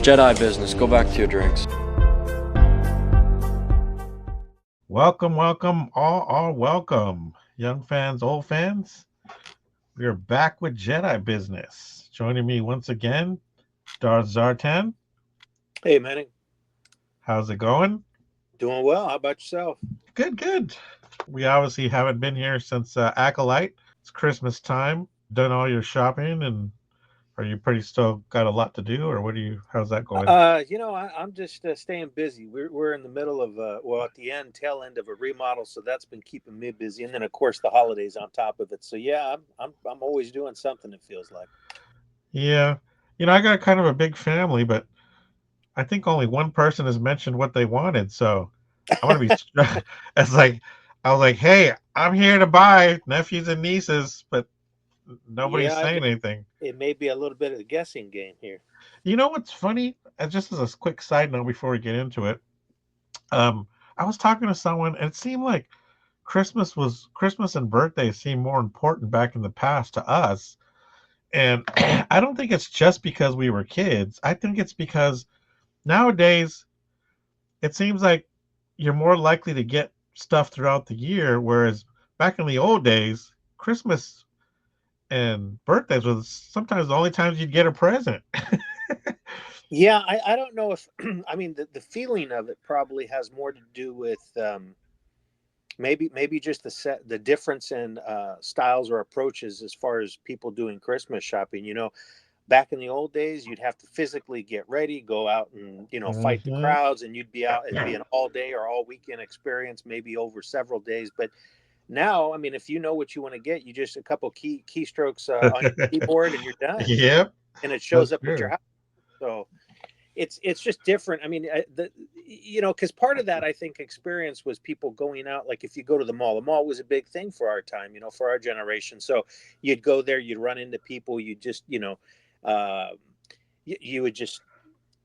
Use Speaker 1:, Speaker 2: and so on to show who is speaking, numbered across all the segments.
Speaker 1: Jedi business, go back to your drinks.
Speaker 2: Welcome, all welcome. Young fans, old fans. We are back with Jedi Business. Joining me once again, Darthzartan.
Speaker 3: Hey, Manning.
Speaker 2: How's it going?
Speaker 3: Doing well. How about yourself?
Speaker 2: Good. We obviously haven't been here since Acolyte. It's Christmas time. Done all your shopping, and are you pretty still got a lot to do, or how's that going?
Speaker 3: I'm just staying busy. We're in the middle of at the tail end of a remodel, so that's been keeping me busy. And then of course the holidays on top of it. So yeah, I'm always doing something. It feels like.
Speaker 2: Yeah, I got kind of a big family, but I think only one person has mentioned what they wanted. So I want to be. It's like I was like, "Hey, I'm here to buy nephews and nieces," but nobody's
Speaker 3: Yeah,
Speaker 2: saying anything.
Speaker 3: it may be a little bit of a guessing game here.
Speaker 2: You know what's funny? Just as a quick side note before we get into it, I was talking to someone, and it seemed like Christmas and birthdays seemed more important back in the past to us. And I don't think it's just because we were kids. I think it's because nowadays it seems like you're more likely to get stuff throughout the year, whereas back in the old days, Christmas and birthdays was sometimes the only times you'd get a present.
Speaker 3: Yeah, I don't know if I mean the feeling of it probably has more to do with maybe just the difference in styles or approaches as far as people doing Christmas shopping. Back in the old days, you'd have to physically get ready, go out and fight the
Speaker 2: Hmm.
Speaker 3: crowds, and you'd be out. It'd be an all day or all weekend experience, maybe over several days. But now, I mean, if you know what you want to get, you just a couple keystrokes on your keyboard, and you're done,
Speaker 2: Yep,
Speaker 3: and it shows
Speaker 2: that's
Speaker 3: up at your
Speaker 2: true.
Speaker 3: house. So it's just different. I mean, because part of that I think experience was people going out. Like if you go to the mall was a big thing for our time, for our generation. So you'd go there, you'd run into people, you just uh, you would just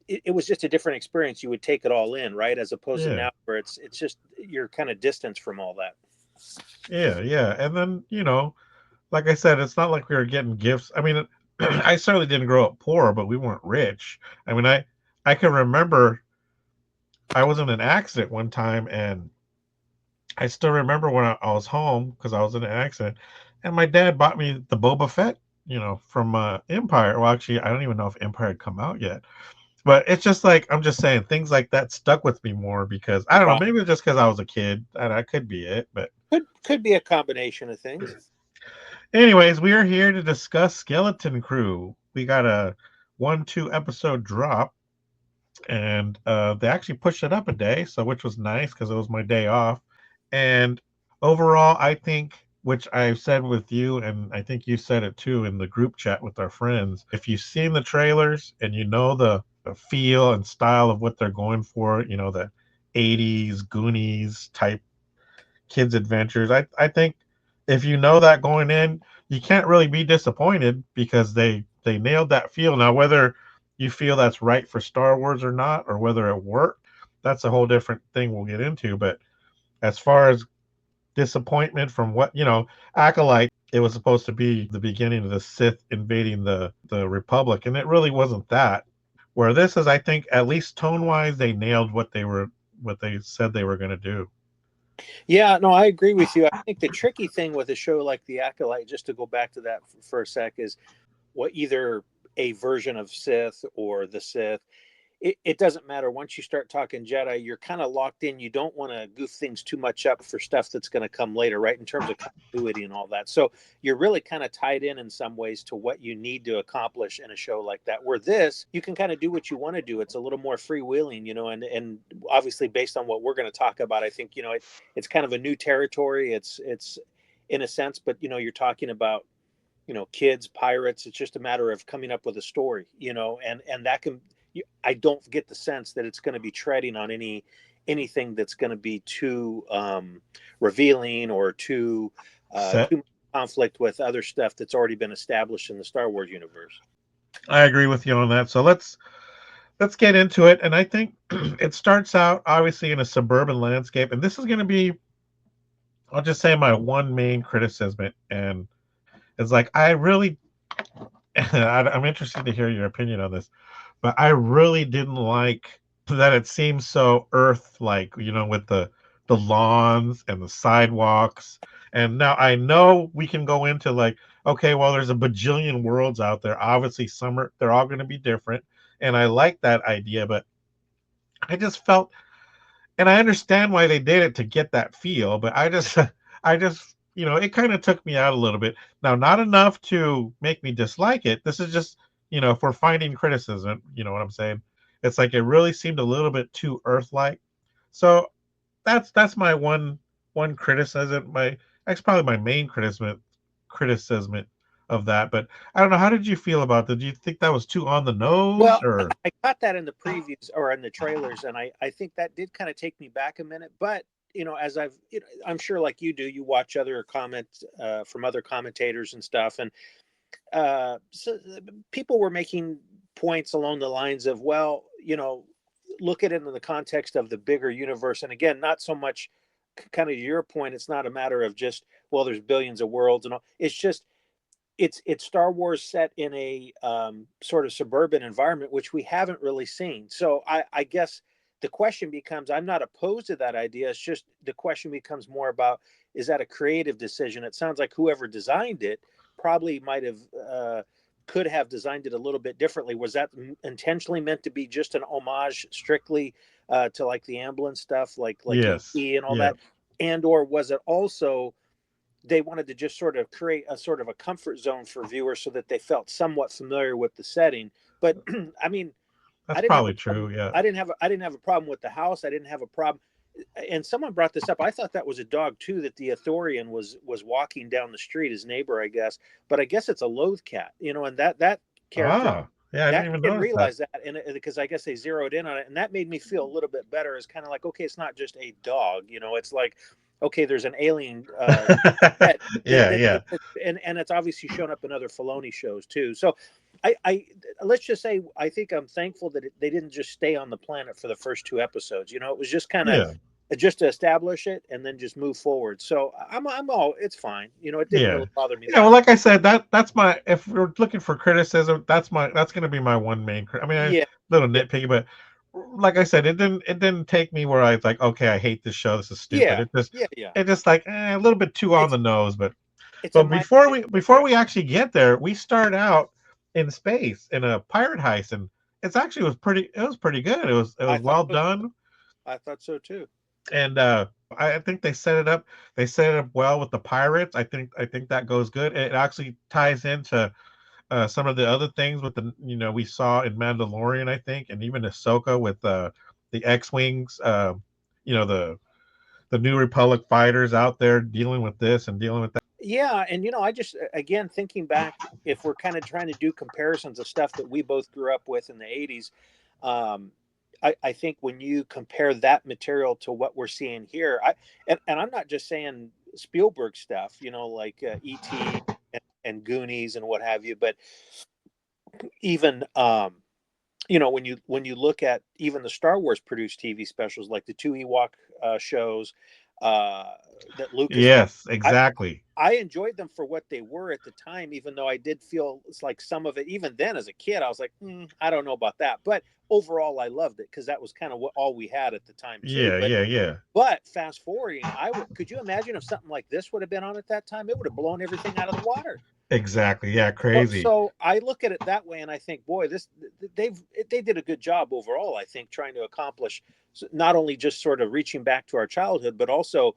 Speaker 3: it was just a different experience. You would take it all in, right? As opposed to
Speaker 2: Yeah,
Speaker 3: now where it's just you're kind of distanced from all that.
Speaker 2: yeah. And then, like I said, it's not like we were getting gifts. I mean, I certainly didn't grow up poor, but we weren't rich. I mean, I can remember I was in an accident one time, and I still remember when I was home because I was in an accident, and my dad bought me the Boba Fett, from Empire. Well, actually, I don't even know if Empire had come out yet. But it's just like I'm just saying things like that stuck with me more because I don't know,
Speaker 3: Right.
Speaker 2: maybe it's just because I was a kid. That could be it. But
Speaker 3: Could be a combination of things.
Speaker 2: anyways, we are here to discuss Skeleton Crew. We got a 1-2 episode drop, and they actually pushed it up a day, so which was nice because it was my day off. And overall, I think, which I've said with you, and I think you said it too in the group chat with our friends, if you've seen the trailers and you know the feel and style of what they're going for, the 80s Goonies type kids adventures, I think if you know that going in, you can't really be disappointed because they nailed that feel. Now whether you feel that's right for Star Wars or not, or whether it worked, that's a whole different thing we'll get into. But as far as disappointment from what Acolyte, it was supposed to be the beginning of the Sith invading the Republic, and it really wasn't that. Where this is, I think, at least tone wise, they nailed what they said they were going to do.
Speaker 3: Yeah, no, I agree with you. I think the tricky thing with a show like The Acolyte, just to go back to that for a sec, is what either a version of Sith or the Sith. It doesn't matter. Once you start talking Jedi, you're kind of locked in. You don't want to goof things too much up for stuff that's going to come later, right? In terms of continuity and all that. So you're really kind of tied in some ways to what you need to accomplish in a show like that. Where this, you can kind of do what you want to do. It's a little more freewheeling, and obviously based on what we're going to talk about, I think it's kind of a new territory. It's in a sense, but you're talking about kids, pirates. It's just a matter of coming up with a story, and that can. I don't get the sense that it's going to be treading on anything that's going to be too revealing or
Speaker 2: Set.
Speaker 3: too much conflict with other stuff that's already been established in the Star Wars universe.
Speaker 2: I agree with you on that. So let's get into it. And I think it starts out obviously in a suburban landscape, and this is going to be, I'll just say, my one main criticism, and it's like I really I'm interested to hear your opinion on this. but I really didn't like that it seemed so Earth-like, with the lawns and the sidewalks. And now I know we can go into like, okay, well, there's a bajillion worlds out there. Obviously, they're all going to be different, and I like that idea. But I just felt, and I understand why they did it to get that feel, but I just, it kind of took me out a little bit. Now, not enough to make me dislike it. This is just, if we're finding criticism, you know what I'm saying? It's like it really seemed a little bit too Earth-like. So that's my one criticism. That's probably my main criticism of that. But I don't know. How did you feel about that? Do you think that was too on the nose,
Speaker 3: Well,
Speaker 2: or?
Speaker 3: I got that in the previews or in the trailers, and I think that did kind of take me back a minute. But as I'm sure like you do, you watch other comments from other commentators and stuff, and so people were making points along the lines of, well, look at it in the context of the bigger universe, and again, not so much kind of your point. It's not a matter of just, well, there's billions of worlds and all. It's just it's Star Wars set in a sort of suburban environment, which we haven't really seen. So I guess the question becomes, I'm not opposed to that idea. It's just the question becomes more about, is that a creative decision? It sounds like whoever designed it probably might have could have designed it a little bit differently. Was that intentionally meant to be just an homage strictly to like the ambulance stuff, like
Speaker 2: Yes.
Speaker 3: ET and all
Speaker 2: Yeah.
Speaker 3: that, and or was it also they wanted to just sort of create a sort of a comfort zone for viewers so that they felt somewhat familiar with the setting. But I mean, I
Speaker 2: That's
Speaker 3: didn't have
Speaker 2: probably
Speaker 3: a problem.
Speaker 2: true. Yeah.
Speaker 3: I didn't have a problem with the house. I didn't have a problem. And someone brought this up. I thought that was a dog too. That the Ithorian was walking down the street, his neighbor, I guess. But I guess it's a loath cat, and that character
Speaker 2: Yeah, I
Speaker 3: that
Speaker 2: didn't even
Speaker 3: didn't
Speaker 2: notice that.
Speaker 3: realize that, and because I guess they zeroed in on it, and that made me feel a little bit better. It's kind of like, okay, it's not just a dog, it's like, okay, there's an alien pet
Speaker 2: Yeah, yeah.
Speaker 3: and it's obviously shown up in other Filoni shows too. So, I let's just say I think I'm thankful that they didn't just stay on the planet for the first two episodes. It was just kind of
Speaker 2: Yeah.
Speaker 3: just to establish it and then just move forward. So I'm all it's fine. It didn't
Speaker 2: Yeah.
Speaker 3: really bother me
Speaker 2: Yeah, well,
Speaker 3: that.
Speaker 2: like I said, that's my, if we're looking for criticism, that's gonna be my one main I mean,
Speaker 3: Yeah,
Speaker 2: little
Speaker 3: yeah,
Speaker 2: nitpicky, but like I said, it didn't take me where I was like, okay, I hate this show, this is stupid.
Speaker 3: yeah,
Speaker 2: It just
Speaker 3: yeah, yeah.
Speaker 2: it just like a little bit too on
Speaker 3: It's
Speaker 2: the nose. But
Speaker 3: it's a minor
Speaker 2: before
Speaker 3: nitpick.
Speaker 2: we actually get there, we start out in space in a pirate heist, and it was pretty good. It
Speaker 3: I
Speaker 2: was
Speaker 3: thought
Speaker 2: well
Speaker 3: so.
Speaker 2: done.
Speaker 3: I thought so too.
Speaker 2: And I think they set it up well with the pirates. I think that goes good. It actually ties into some of the other things with the we saw in Mandalorian, I think, and even Ahsoka with the X-wings. The New Republic fighters out there dealing with this and dealing with that.
Speaker 3: Yeah, and I just again thinking back, if we're kind of trying to do comparisons of stuff that we both grew up with in the '80s, um, I think when you compare that material to what we're seeing here, and I'm not just saying Spielberg stuff, like E.T. And Goonies and what have you, but even when you look at even the Star Wars produced TV specials, like the two Ewok shows uh, that Lucas made.
Speaker 2: Yes, exactly.
Speaker 3: I enjoyed them for what they were at the time, even though I did feel it's like some of it, even then as a kid, I was like, I don't know about that. But overall, I loved it because that was kind of all we had at the time too.
Speaker 2: Yeah,
Speaker 3: But
Speaker 2: yeah, yeah.
Speaker 3: but fast forwarding, could you imagine if something like this would have been on at that time? It would have blown everything out of the water.
Speaker 2: Exactly. Yeah,
Speaker 3: So,
Speaker 2: crazy.
Speaker 3: so I look at it that way, and I think, boy, they did a good job overall. I think trying to accomplish not only just sort of reaching back to our childhood, but also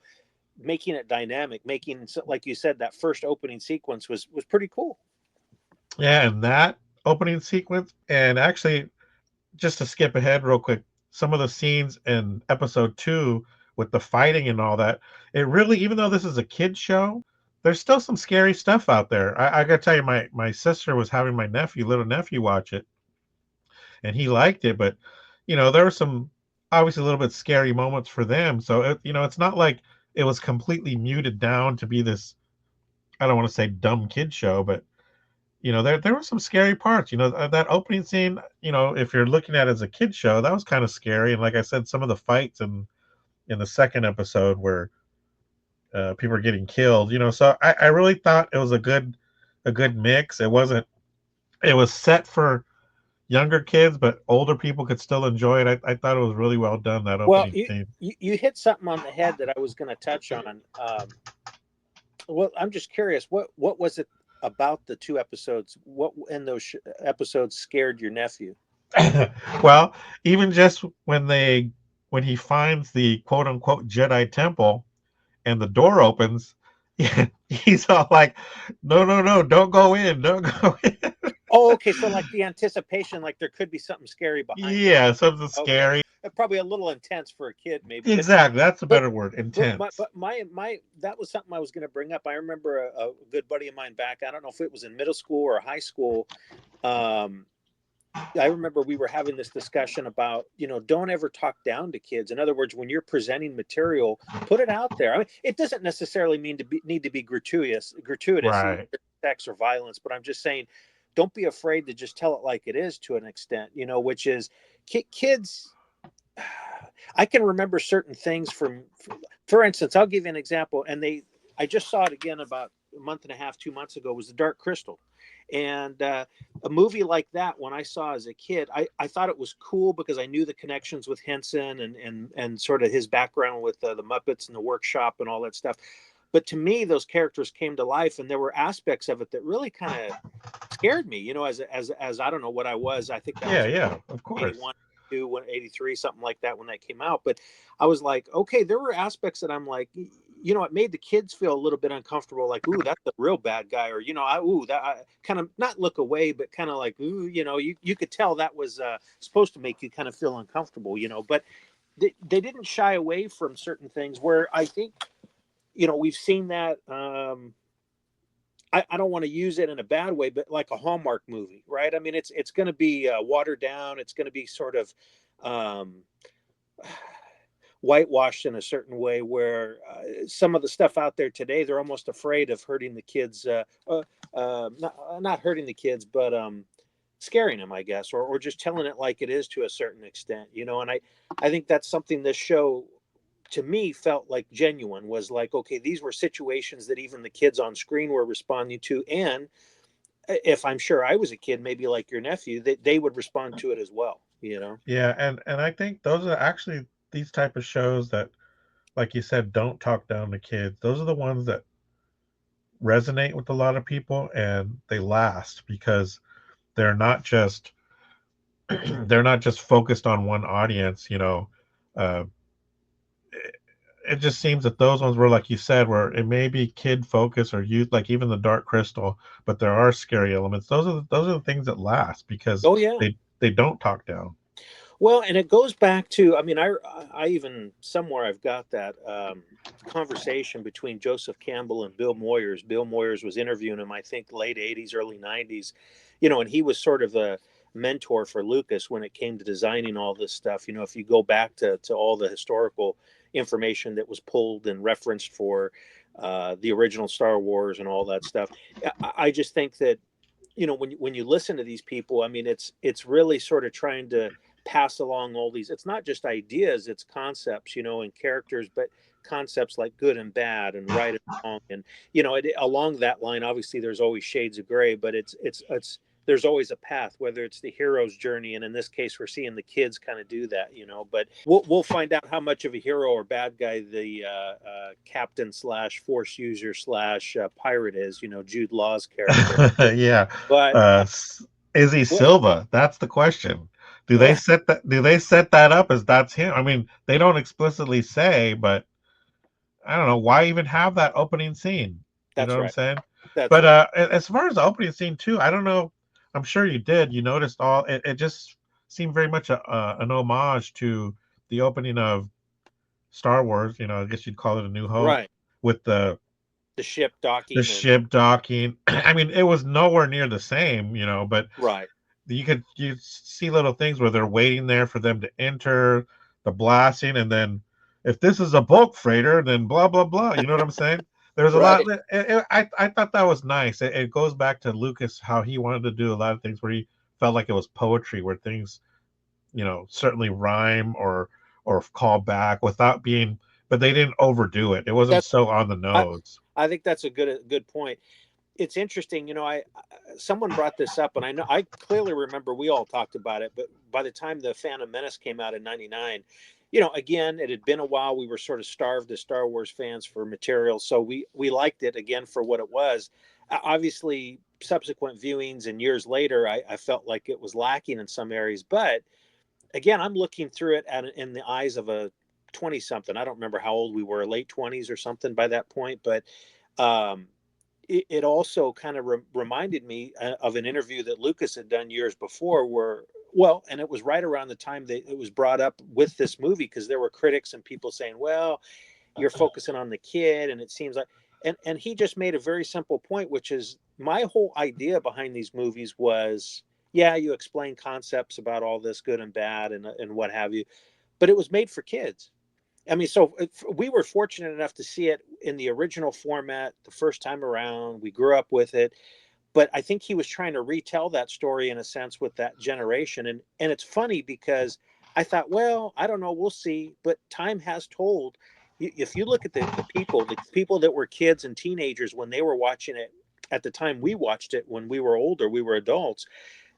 Speaker 3: making it dynamic, making, like you said, that first opening sequence was pretty cool.
Speaker 2: Yeah, and that opening sequence, and actually, just to skip ahead real quick, some of the scenes in episode 2 with the fighting and all that, it really, even though this is a kid show, there's still some scary stuff out there. I gotta tell you, my sister was having my little nephew, watch it, and he liked it, but there were some obviously a little bit scary moments for them. So it's not like it was completely muted down to be this, I don't want to say dumb kid show, but there were some scary parts. That opening scene, if you're looking at it as a kid show, that was kind of scary. And like I said, some of the fights in the second episode where people are getting killed, so I really thought it was a good mix. It was set for younger kids, but older people could still enjoy it. I thought it was really well done, that
Speaker 3: Well,
Speaker 2: opening scene.
Speaker 3: you hit something on the head that I was going to touch on. Well, I'm just curious, what was it about the two episodes? What in those episodes scared your nephew?
Speaker 2: Well, even just when he finds the quote unquote Jedi temple and the door opens, he's all like, "No, no, no! Don't go in! Don't go in!"
Speaker 3: Oh, okay. So like the anticipation, like there could be something scary behind it.
Speaker 2: Yeah, something
Speaker 3: Okay,
Speaker 2: scary.
Speaker 3: probably a little intense for a kid, maybe.
Speaker 2: Exactly, that's a
Speaker 3: But
Speaker 2: better word.
Speaker 3: but my
Speaker 2: Intense.
Speaker 3: but my that was something I was going to bring up. I remember a good buddy of mine back. I don't know if it was in middle school or high school. Um, I remember we were having this discussion about, don't ever talk down to kids. In other words, when you're presenting material, put it out there. I mean, it doesn't necessarily need to be gratuitous,
Speaker 2: Right.
Speaker 3: sex or violence, but I'm just saying, don't be afraid to just tell it like it is to an extent, which is kids. I can remember certain things for instance, I'll give you an example. I just saw it again about a month and a half, 2 months ago, was The Dark Crystal. And a movie like that, when I saw as a kid, I thought it was cool because I knew the connections with Henson and sort of his background with the Muppets and the workshop and all that stuff. But to me, those characters came to life, and there were aspects of it that really kind of scared me, as I don't know what I was. I think that
Speaker 2: Yeah,
Speaker 3: was
Speaker 2: yeah, of course.
Speaker 3: 81, 83, something like that when that came out. But I was like, okay, there were aspects that I'm like, it made the kids feel a little bit uncomfortable, like, ooh, that's the real bad guy, or I kind of not look away, but kind of like, ooh, you could tell that was supposed to make you kind of feel uncomfortable, but they didn't shy away from certain things where I think, we've seen that. I don't want to use it in a bad way, but like a Hallmark movie, right? I mean, it's going to be watered down. It's going to be sort of um, whitewashed in a certain way, where some of the stuff out there today, they're almost afraid of hurting the kids. Not hurting the kids, but scaring them, I guess, or just telling it like it is to a certain extent, And I think that's something this show, to me, felt like genuine, was like, okay, these were situations that even the kids on screen were responding to. And if I'm sure I was a kid, maybe like your nephew, that they would respond to it as well.
Speaker 2: Yeah, and I think those are actually these type of shows that, like you said, don't talk down to kids. Those are the ones that resonate with a lot of people, and they last because they're not just they're not just focused on one audience. Uh, it just seems that those ones were, like you said, where it may be kid focus or youth, like even the Dark Crystal, but there are scary elements. Those are the things that last because
Speaker 3: Oh yeah.
Speaker 2: they don't talk down.
Speaker 3: Well, and it goes back to, I mean, I even somewhere I've got that conversation between Joseph Campbell and Bill Moyers. Bill Moyers was interviewing him, I think, late 80s, early 90s, and he was sort of a mentor for Lucas when it came to designing all this stuff. If you go back to all the historical information that was pulled and referenced for the original Star Wars and all that stuff, I just think that, when you listen to these people, I mean, it's really sort of trying to pass along all these. It's not just ideas, it's concepts, and characters, but concepts like good and bad and right and wrong. And along that line, obviously there's always shades of gray, but it's there's always a path, whether it's the hero's journey, and in this case we're seeing the kids kind of do that. But we'll find out how much of a hero or bad guy the captain slash force user slash pirate is, Jude Law's character.
Speaker 2: Yeah.
Speaker 3: But
Speaker 2: Is he
Speaker 3: well,
Speaker 2: Silva? That's the question.
Speaker 3: well,
Speaker 2: Do they set that up as that's him? I mean, they don't explicitly say, but I don't know why even have that opening scene. You know
Speaker 3: that's
Speaker 2: what I'm
Speaker 3: right.
Speaker 2: saying?
Speaker 3: That's
Speaker 2: But
Speaker 3: right.
Speaker 2: as far as the opening scene too, I don't know. I'm sure you did. You noticed all. It just seemed very much an homage to the opening of Star Wars. I guess you'd call it A New Hope
Speaker 3: Right.
Speaker 2: with
Speaker 3: The ship
Speaker 2: the
Speaker 3: docking and
Speaker 2: ship docking. I mean, it was nowhere near the same, but
Speaker 3: right.
Speaker 2: you see little things where they're waiting there for them to enter the blasting, and then if this is a bulk freighter, then blah blah blah. You know what I'm saying? There's a lot.
Speaker 3: Right.
Speaker 2: I thought that was nice. It goes back to Lucas, how he wanted to do a lot of things where he felt like it was poetry, where things certainly rhyme or call back without being, but they didn't overdo it. It wasn't
Speaker 3: That's
Speaker 2: so on the
Speaker 3: I,
Speaker 2: nose.
Speaker 3: I think that's a good point. it's interesting, someone brought this up, and I clearly remember we all talked about it, but by the time the Phantom Menace came out in '99, again, it had been a while. We were sort of starved as Star Wars fans for material, so we liked it again for what it was. Obviously, subsequent viewings and years later, I felt like it was lacking in some areas, but again, I'm looking through it in the eyes of a 20 something. I don't remember how old we were, late 20s or something by that point, but um, it also kind of reminded me of an interview that Lucas had done years before and it was right around the time that it was brought up with this movie, because there were critics and people saying, well, you're focusing on the kid, and it seems like, and he just made a very simple point, which is my whole idea behind these movies was, yeah, you explain concepts about all this good and bad and what have you, but it was made for kids. I mean, so we were fortunate enough to see it in the original format the first time around. We grew up with it, but I think he was trying to retell that story in a sense with that generation. And it's funny because I thought, well, I don't know, we'll see. But time has told. If you look at the people that were kids and teenagers when they were watching it at the time we watched it, when we were older, we were adults,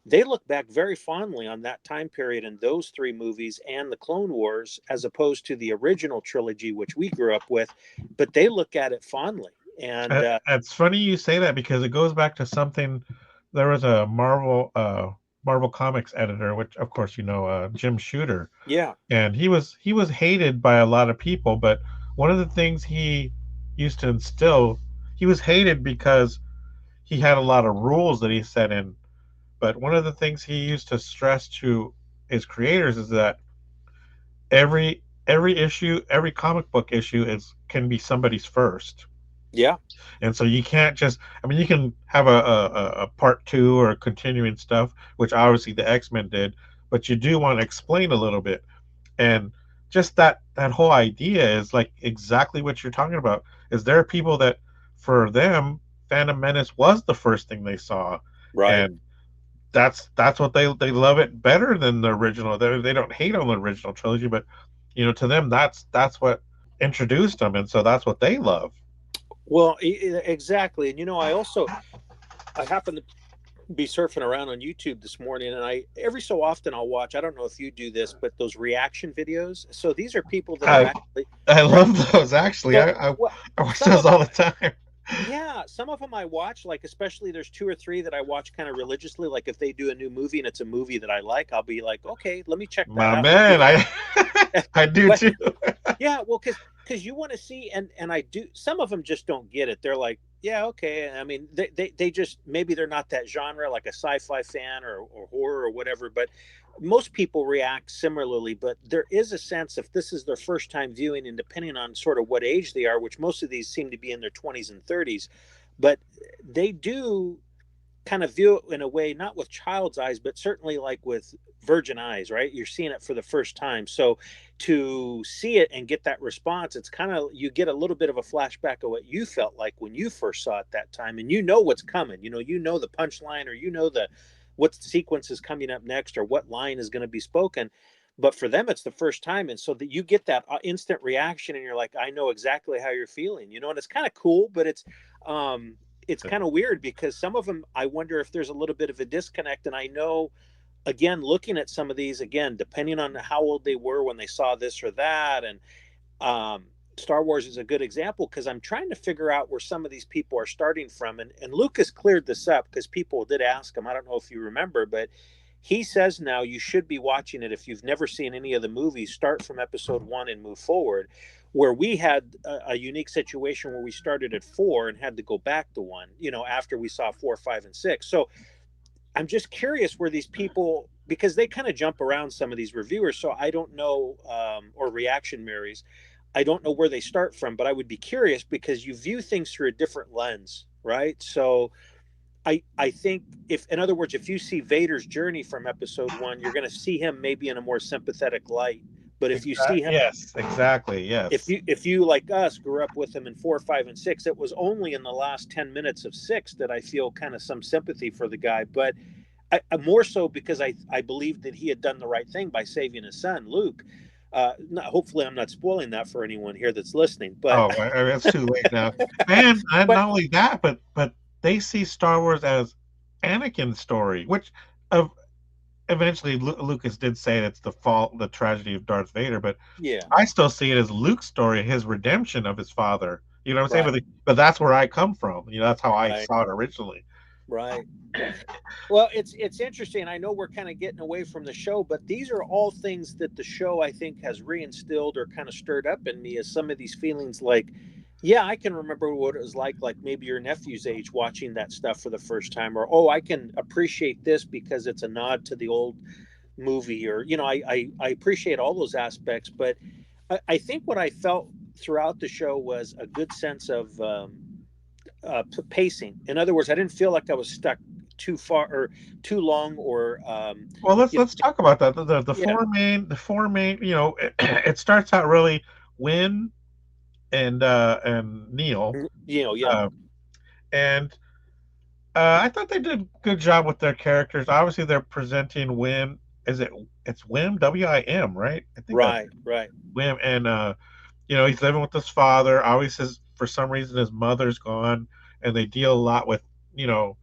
Speaker 3: they look back very fondly on that time period in those three movies and the Clone Wars, as opposed to the original trilogy, which we grew up with. But they look at it fondly. And
Speaker 2: It's funny you say that because it goes back to something. There was a Marvel Comics editor, which of course Jim Shooter,
Speaker 3: yeah,
Speaker 2: and he was hated by a lot of people. But one of the things he used to instill, he was hated because he had a lot of rules that he set in. But one of the things he used to stress to his creators is that every issue, every comic book issue can be somebody's first.
Speaker 3: yeah,
Speaker 2: And so you can't just, I mean, you can have a part two or continuing stuff, which obviously the X-Men did, but you do want to explain a little bit. And just that whole idea is like exactly what you're talking about. Is there are people that for them, Phantom Menace was the first thing they saw.
Speaker 3: right.
Speaker 2: And that's what they love it better than the original. They don't hate on the original trilogy, but to them that's what introduced them, and so that's what they love.
Speaker 3: Well, exactly. And I happen to be surfing around on YouTube this morning, and I every so often I'll watch. I don't know if you do this, but those reaction videos. So these are people that are
Speaker 2: I
Speaker 3: actually
Speaker 2: I
Speaker 3: right.
Speaker 2: love those actually.
Speaker 3: So,
Speaker 2: I
Speaker 3: well,
Speaker 2: I watch
Speaker 3: some
Speaker 2: those
Speaker 3: of
Speaker 2: all
Speaker 3: them,
Speaker 2: the time.
Speaker 3: yeah, some of them I watch, like especially there's two or three that I watch kind of religiously. Like if they do a new movie and it's a movie that I like, I'll be like, okay, let me check that
Speaker 2: My
Speaker 3: out.
Speaker 2: man, I I do
Speaker 3: But
Speaker 2: too.
Speaker 3: yeah, well, because you want to see, and I do. Some of them just don't get it. They're like, yeah, okay. I mean, they just, maybe they're not that genre, like a sci-fi fan or horror or whatever. But most people react similarly. But there is a sense, if this is their first time viewing, and depending on sort of what age they are, which most of these seem to be in their 20s and 30s, but they do kind of view it in a way, not with child's eyes, but certainly like with virgin eyes, right? You're seeing it for the first time. So to see it and get that response, it's kind of, you get a little bit of a flashback of what you felt like when you first saw it that time. And you know what's coming, the punchline, or what sequence is coming up next, or what line is going to be spoken. But for them, it's the first time. And so that you get that instant reaction, and you're like, I know exactly how you're feeling, and it's kind of cool, but it's kind of weird, because some of them, I wonder if there's a little bit of a disconnect. And I know, again, looking at some of these, again, depending on how old they were when they saw this or that, and um, Star Wars is a good example, because I'm trying to figure out where some of these people are starting from. And Lucas cleared this up, because people did ask him. I don't know if you remember, but he says now you should be watching it if you've never seen any of the movies. Start from episode 1 and move forward. Where we had a unique situation where we started at 4 and had to go back to 1, after we saw 4, 5, and 6. So I'm just curious where these people, because they kind of jump around, some of these reviewers. So I don't know, or reaction Marys. I don't know where they start from, but I would be curious, because you view things through a different lens, right? So I think, if, in other words, if you see Vader's journey from episode 1, you're going to see him maybe in a more sympathetic light. But if you see him,
Speaker 2: Yes, exactly.
Speaker 3: if
Speaker 2: Yes.
Speaker 3: you like us grew up with him in 4, 5, and 6, it was only in the last 10 minutes of 6 that I feel kind of some sympathy for the guy. But more so because I believed that he had done the right thing by saving his son Luke. Hopefully I'm not spoiling that for anyone here that's listening, but
Speaker 2: Oh, it's too late now, man. Not
Speaker 3: but
Speaker 2: only that, but they see Star Wars as Anakin's story, which of eventually Lucas did say it's the tragedy of Darth Vader, but
Speaker 3: Yeah.
Speaker 2: I still see it as Luke's story, his redemption of his father. You know what I'm saying?
Speaker 3: Right.
Speaker 2: But that's where I come from. That's how I
Speaker 3: Right.
Speaker 2: saw it originally.
Speaker 3: Right. Well, it's interesting. I know we're kind of getting away from the show, but these are all things that the show I think has reinstilled or kind of stirred up in me, as some of these feelings like, yeah, I can remember what it was like maybe your nephew's age watching that stuff for the first time, or oh, I can appreciate this because it's a nod to the old movie, or I appreciate all those aspects. But I think what I felt throughout the show was a good sense of pacing. In other words, I didn't feel like I was stuck too far or too long, or
Speaker 2: Well, let's
Speaker 3: you know,
Speaker 2: let's talk about that. The
Speaker 3: yeah,
Speaker 2: four main. It starts out really Win and Neil,
Speaker 3: yeah,
Speaker 2: uh, and I thought they did a good job with their characters. Obviously, they're presenting Wim. Is it? It's Wim, Wim, right? I think that's
Speaker 3: right, right,
Speaker 2: Wim, and he's living with his father. Obviously, for some reason, his mother's gone, and they deal a lot with. You know,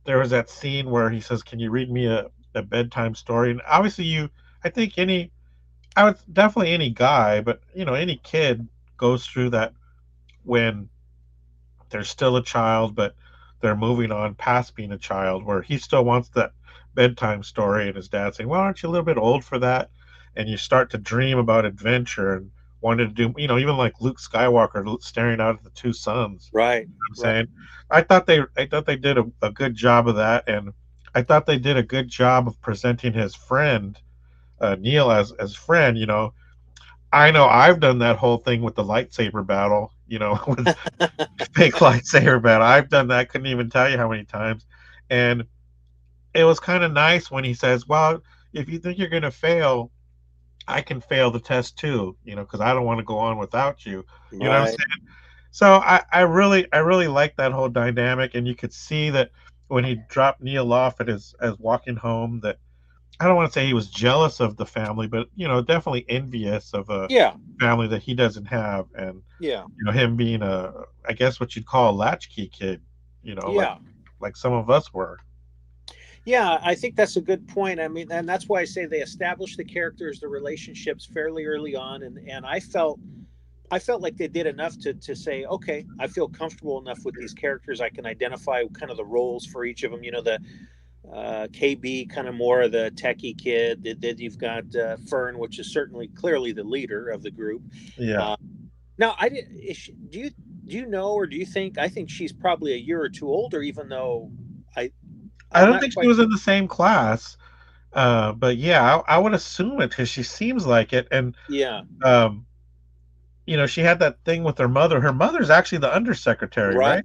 Speaker 2: there was that scene where he says, "Can you read me a bedtime story?" And obviously, I think I would definitely any guy, but any kid goes through that when they're still a child, but they're moving on past being a child, where he still wants that bedtime story, and his dad saying, "Well, aren't you a little bit old for that?" And you start to dream about adventure and wanted to do, even like Luke Skywalker staring out at the two suns.
Speaker 3: right,
Speaker 2: I'm
Speaker 3: right,
Speaker 2: saying, I thought they did a good job of that, and I thought they did a good job of presenting his friend Neil as friend. I know I've done that whole thing with the lightsaber battle. With fake lightsaber battle. I've done that. Couldn't even tell you how many times. And it was kind of nice when he says, "Well, if you think you're going to fail, I can fail the test too. Because I don't want to go on without you." You know what I'm
Speaker 3: right.
Speaker 2: saying? So I really like that whole dynamic, and you could see that when he dropped Neil off at his as walking home, that I don't want to say he was jealous of the family, but definitely envious of a
Speaker 3: Yeah,
Speaker 2: family that he doesn't have, and
Speaker 3: yeah,
Speaker 2: him being I guess what you'd call a latchkey kid, like
Speaker 3: yeah.
Speaker 2: some of us were.
Speaker 3: Yeah, I think that's a good point. I mean, and that's why I say they established the characters, the relationships fairly early on, and I felt like they did enough to say, okay, I feel comfortable enough with these characters. I can identify kind of the roles for each of them. The KB, kind of more of the techie kid. Then you've got Fern, which is certainly clearly the leader of the group.
Speaker 2: Yeah,
Speaker 3: Uh, now, I did. Do you know, or do you think? I think she's probably a year or two older, even though I
Speaker 2: I
Speaker 3: I'm
Speaker 2: don't
Speaker 3: not
Speaker 2: think she
Speaker 3: quite.
Speaker 2: was in the same class, but yeah, I would assume it because she seems like it, and
Speaker 3: Yeah,
Speaker 2: um, she had that thing with her mother. Her mother's actually the undersecretary,
Speaker 3: right,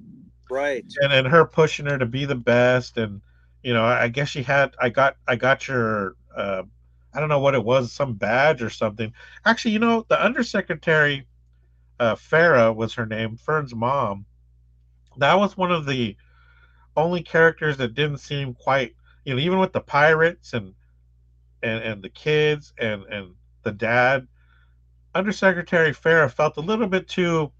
Speaker 2: right?
Speaker 3: right.
Speaker 2: And her pushing her to be the best, and I guess she had I got your I don't know what it was, some badge or something. Actually, the undersecretary, Farah was her name, Fern's mom. That was one of the only characters that didn't seem quite, even with the pirates and the kids and the dad. Undersecretary Farah felt a little bit too,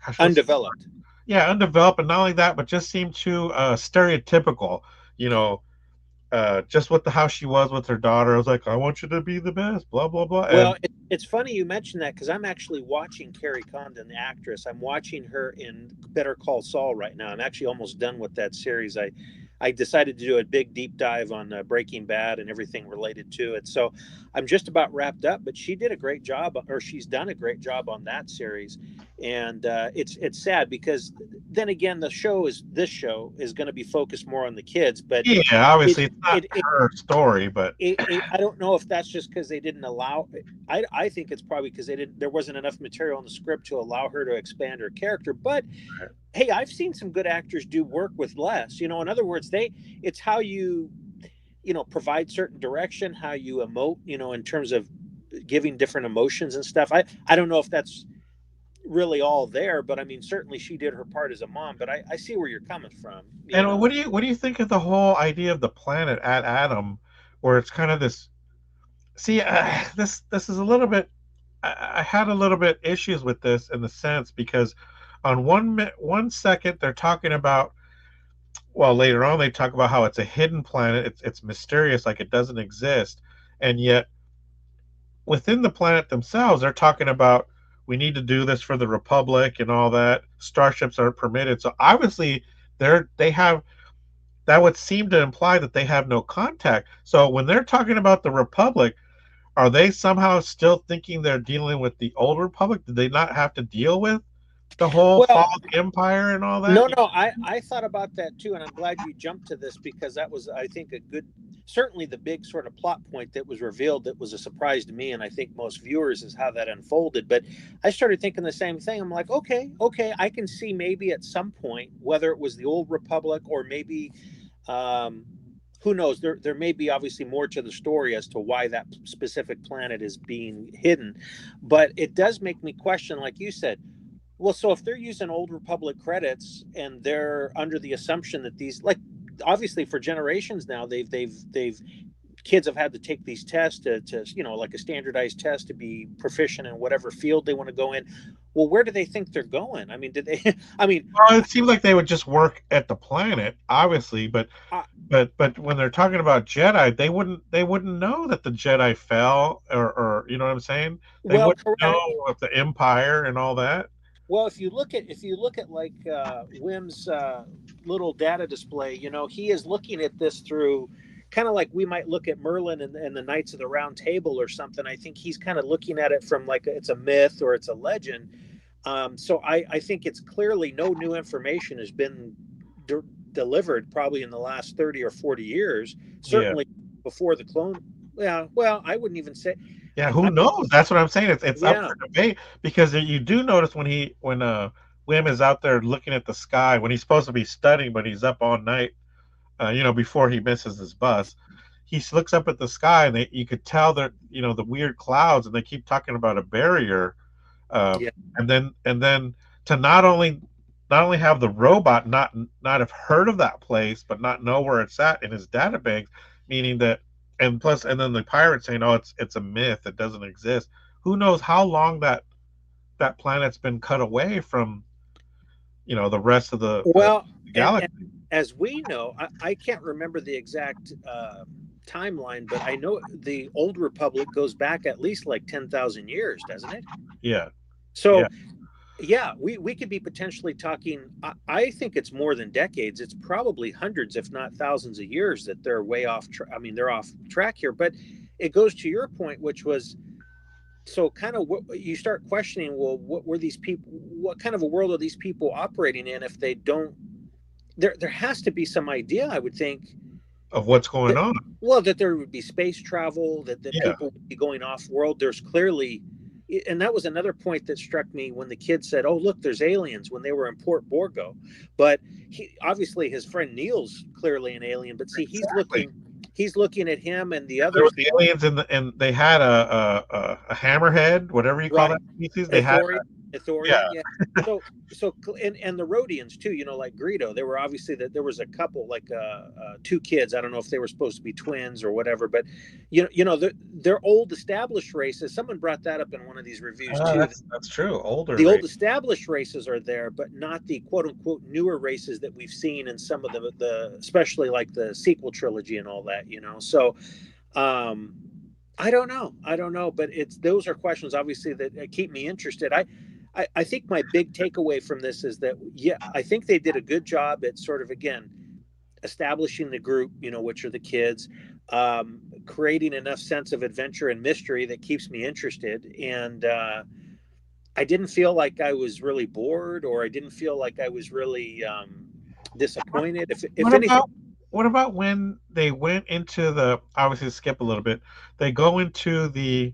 Speaker 2: gosh,
Speaker 3: Undeveloped.
Speaker 2: yeah, undeveloped, and not only that, but just seemed too stereotypical. You know, just with the how she was with her daughter. I was like, I want you to be the best, blah blah blah. And
Speaker 3: Well, it's funny you mentioned that because I'm actually watching Carrie Condon, the actress. I'm watching her in Better Call Saul right now. I'm actually almost done with that series. I decided to do a big deep dive on Breaking Bad and everything related to it. So I'm just about wrapped up. But she did a great job, or she's done a great job on that series. And it's sad because then again, this show is going to be focused more on the kids, but
Speaker 2: yeah,
Speaker 3: it
Speaker 2: obviously it's not
Speaker 3: it
Speaker 2: her story, but
Speaker 3: I don't know if that's just because they didn't allow. I think it's probably because they didn't. There wasn't enough material in the script to allow her to expand her character. But hey, I've seen some good actors do work with less. In other words, it's how you provide certain direction, how you emote. In terms of giving different emotions and stuff. I don't know if that's really all there, but I mean, certainly she did her part as a mom. But I see where you're coming from.
Speaker 2: and what do you think of the whole idea of the planet at Adam, where it's kind of this? See, this is a little bit. I had a little bit issues with this in the sense because on 1 second they're talking about, well, later on they talk about how it's a hidden planet, it's mysterious, like it doesn't exist, and yet within the planet themselves they're talking about we need to do this for the Republic and all that. Starships aren't permitted. So obviously they have, that would seem to imply that they have no contact. So when they're talking about the Republic, are they somehow still thinking they're dealing with the old Republic? Did they not have to deal with the whole fall
Speaker 3: Well,
Speaker 2: of the Empire and all that?
Speaker 3: no, I thought about that too, and I'm glad you jumped to this because that was, I think, a good, certainly the big sort of plot point that was revealed that was a surprise to me, and I think most viewers is how that unfolded. But I started thinking the same thing. I'm like, okay, I can see maybe at some point whether it was the old Republic or maybe, um, who knows? There may be obviously more to the story as to why that specific planet is being hidden, but it does make me question, like you said. Well, so if they're using old Republic credits and they're under the assumption that these, like, obviously for generations now, they've kids have had to take these tests to like a standardized test to be proficient in whatever field they want to go in. Well, where do they think they're going? I mean, did they? I mean,
Speaker 2: Well, it seems like they would just work at the planet, obviously, but
Speaker 3: I,
Speaker 2: but when they're talking about Jedi, they wouldn't know that the Jedi fell, or you know what I'm saying? They
Speaker 3: well,
Speaker 2: wouldn't know
Speaker 3: correct.
Speaker 2: of the Empire and all that.
Speaker 3: Well, if you look at like Wim's little data display, he is looking at this through kind of like we might look at Merlin and the Knights of the Round Table or something. I think he's kind of looking at it from like it's a myth or it's a legend. So I think it's clearly no new information has been de- delivered probably in the last 30 or 40 years.
Speaker 2: Yeah.
Speaker 3: Certainly before the clone. Yeah, well, I wouldn't even say.
Speaker 2: Yeah, who
Speaker 3: I mean,
Speaker 2: knows? That's what I'm saying. It's up
Speaker 3: yeah,
Speaker 2: for debate because you do notice when Wim is out there looking at the sky when he's supposed to be studying, but he's up all night, before he misses his bus. He looks up at the sky and you could tell that the weird clouds, and they keep talking about a barrier, uh,
Speaker 3: yeah,
Speaker 2: and then to not only have the robot not have heard of that place, but not know where it's at in his databank, meaning that, and then the pirate saying, "Oh, it's a myth; it doesn't exist." Who knows how long that planet's been cut away from the rest of the
Speaker 3: well, and
Speaker 2: galaxy?
Speaker 3: as we know, I can't remember the exact timeline, but I know the old Republic goes back at least like 10,000 years, doesn't it?
Speaker 2: Yeah, yeah.
Speaker 3: So, yeah, we could be potentially talking. I think it's more than decades. It's probably hundreds, if not thousands of years that they're way off. I mean, they're off track here, but it goes to your point, which was so kind of what you start questioning. Well, what were these people? What kind of a world are these people operating in if they don't? There has to be some idea, I would think,
Speaker 2: Of what's going
Speaker 3: that,
Speaker 2: on?
Speaker 3: well, that there would be space travel, that
Speaker 2: Yeah.
Speaker 3: people would be going off world. There's clearly, and that was another point that struck me when the kid said, "Oh, look, there's aliens," when they were in Port Borgo. But he obviously his friend Neil's clearly an alien. But see,
Speaker 2: Exactly.
Speaker 3: he's looking at him and the
Speaker 2: There were
Speaker 3: others.
Speaker 2: aliens and they had a hammerhead, whatever you call
Speaker 3: Right.
Speaker 2: that species. They had,
Speaker 3: Ithorian,
Speaker 2: yeah,
Speaker 3: Ithorian, yeah. And the Rhodians too, like Greedo, there were obviously that there was a couple, like two kids. I don't know if they were supposed to be twins or whatever, but they're old established races. Someone brought that up in one of these reviews too.
Speaker 2: that's true. Older
Speaker 3: The old
Speaker 2: race.
Speaker 3: established races are there, but not the quote unquote newer races that we've seen in some of the especially like the sequel trilogy and all that. So. Um, I don't know, but it's those are questions obviously that keep me interested. I think my big takeaway from this is that yeah, I think they did a good job at sort of again establishing the group, which are the kids, creating enough sense of adventure and mystery that keeps me interested. And I didn't feel like I was really bored, or I didn't feel like I was really disappointed. If
Speaker 2: What
Speaker 3: anything,
Speaker 2: about what about when they went into the, obviously skip a little bit. They go into the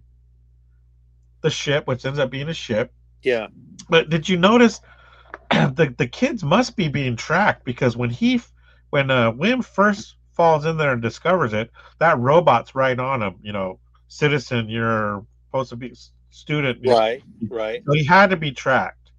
Speaker 2: ship, which ends up being a ship.
Speaker 3: yeah,
Speaker 2: But did you notice the kids must be being tracked because when Wim first falls in there and discovers it, that robot's right on him. Citizen, you're supposed to be student.
Speaker 3: right, right,
Speaker 2: So he had to be tracked,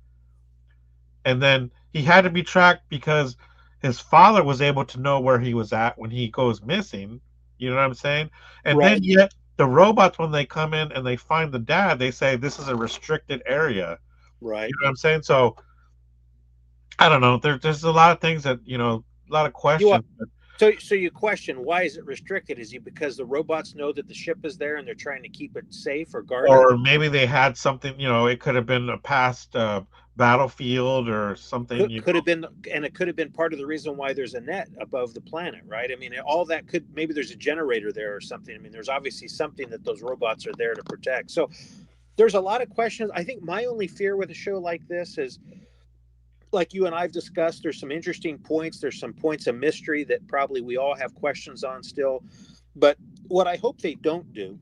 Speaker 2: and then he had to be tracked because his father was able to know where he was at when he goes missing. You know what I'm saying? And then
Speaker 3: right,
Speaker 2: yet the robots, when they come in and they find the dad, they say this is a restricted area.
Speaker 3: right.
Speaker 2: You know what I'm saying? So I don't know. There's a lot of things that a lot of
Speaker 3: You are
Speaker 2: questions.
Speaker 3: so you question, why is it restricted? Is it because the robots know that the ship is there and they're trying to keep it safe or guarded?
Speaker 2: Or maybe they had something. It could have been a past battlefield or something.
Speaker 3: Could have been, and it could have been part of the reason why there's a net above the planet, right? I mean, all that could, maybe there's a generator there or something. I mean, there's obviously something that those robots are there to protect. So there's a lot of questions. I think my only fear with a show like this is, like you and I've discussed, there's some interesting points. There's some points of mystery that probably we all have questions on still. But what I hope they don't do,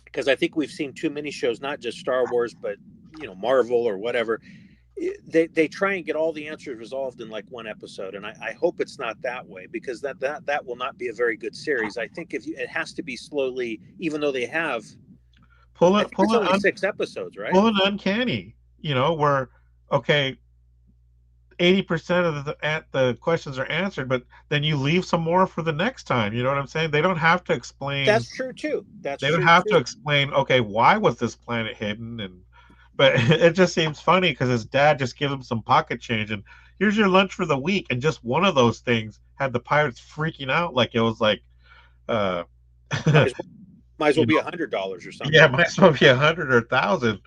Speaker 3: because I think we've seen too many shows, not just Star Wars, but Marvel or whatever. They try and get all the answers resolved in like one episode, and I hope it's not that way, because that will not be a very good series. I think it has to be slowly, even though they have.
Speaker 2: pull
Speaker 3: I
Speaker 2: it,
Speaker 3: think
Speaker 2: pull
Speaker 3: it's
Speaker 2: it,
Speaker 3: only 6 episodes, right?
Speaker 2: pull it uncanny. Where okay, 80% of the questions are answered, but then you leave some more for the next time. You know what I'm saying? They don't have to explain.
Speaker 3: That's true too. That's
Speaker 2: They don't
Speaker 3: true
Speaker 2: have to
Speaker 3: too.
Speaker 2: explain. Okay, why was this planet hidden? But it just seems funny because his dad just gives him some pocket change and here's your lunch for the week, and just one of those things had the pirates freaking out like it was like, uh,
Speaker 3: Might as well, might as well
Speaker 2: you
Speaker 3: be
Speaker 2: know,
Speaker 3: $100 or
Speaker 2: yeah,
Speaker 3: something.
Speaker 2: it might as well be 100 or 1,000.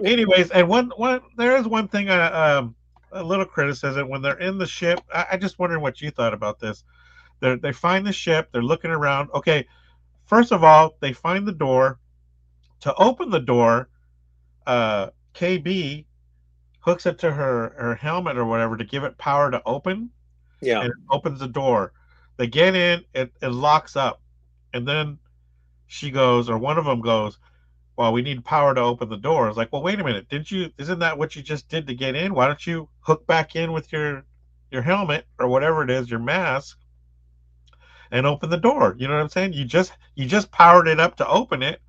Speaker 2: Anyways, and one there is one thing, a little criticism when they're in the ship. I just wondering what you thought about this. They find the ship. They're looking around. Okay, first of all, they find the door. To open the door, KB hooks it to her helmet or whatever to give it power to open,
Speaker 3: Yeah.
Speaker 2: and it opens the door. They get in. It locks up, and then she goes, or one of them goes, well, we need power to open the door. It's like, well, wait a minute, isn't that what you just did to get in? Why don't you hook back in with your helmet or whatever it is, your mask, and open the door? You know what I'm saying? You just powered it up to open it.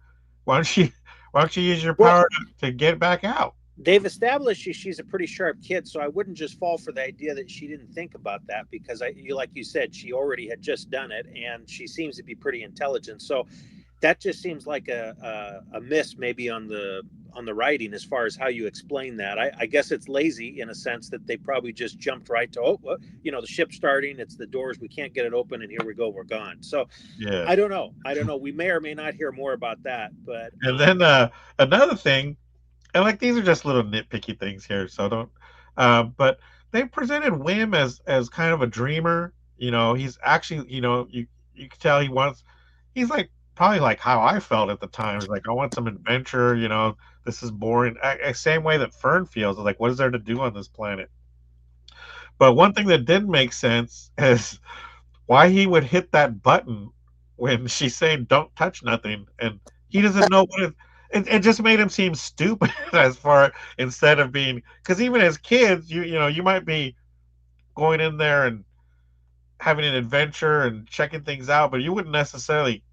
Speaker 2: Why don't you why don't you use your
Speaker 3: Well,
Speaker 2: power to get back out?
Speaker 3: they've established she's a pretty sharp kid, so I wouldn't just fall for the idea that she didn't think about that, because like you said, she already had just done it, and she seems to be pretty intelligent. So that just seems like a miss maybe on the writing as far as how you explain that. I guess it's lazy in a sense that they probably just jumped right to, oh, well, the ship's starting, it's the doors, we can't get it open, and here we go, we're gone. So
Speaker 2: Yeah.
Speaker 3: I don't know, we may or may not hear more about that, but
Speaker 2: And then another thing, and like these are just little nitpicky things here, so don't. But they presented Wim as kind of a dreamer. He's actually, you can tell he's like probably like how I felt at the time. He's like, I want some adventure. This is boring. Same way that Fern feels. Like, what is there to do on this planet? But one thing that didn't make sense is why he would hit that button when she's saying don't touch nothing, and he doesn't know what it just made him seem stupid as far instead of being, because even as kids, you might be going in there and having an adventure and checking things out, but you wouldn't necessarily